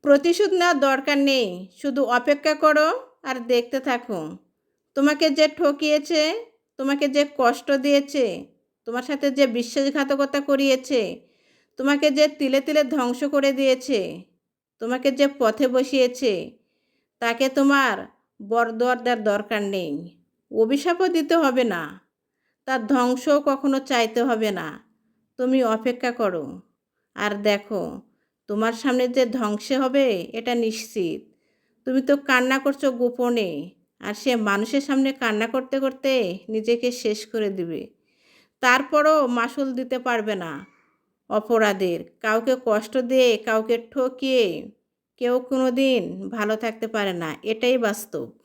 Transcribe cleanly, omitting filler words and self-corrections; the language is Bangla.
প্রতিশোধ নেওয়ার দরকার নেই। শুধু অপেক্ষা করো আর দেখতে থাকো। তোমাকে যে ঠকিয়েছে, তোমাকে যে কষ্ট দিয়েছে, তোমার সাথে যে বিশ্বাসঘাতকতা করিয়েছে, তোমাকে যে তিলে, তিলে ধ্বংস করে দিয়েছে, তোমাকে যে পথে বসিয়েছে, তাকে তোমার বরদোয়ার দেওয়ার দরকার নেই। অভিশাপও দিতে হবে না। তার ধ্বংসও কখনো চাইতে হবে না। তুমি অপেক্ষা করো আর দেখো তোমার সামনে যে ধ্বংস হবে এটা নিশ্চিত। তুমি তো কান্না করছো গোপনে, আর সে মানুষের সামনে কান্না করতে করতে নিজেকে শেষ করে দিবে। তারপরও মাসুল দিতে পারবে না অপরাধের। কাউকে কষ্ট দিয়ে, কাউকে ঠকিয়ে কেউ কোনো দিন ভালো থাকতে পারে না, এটাই বাস্তব।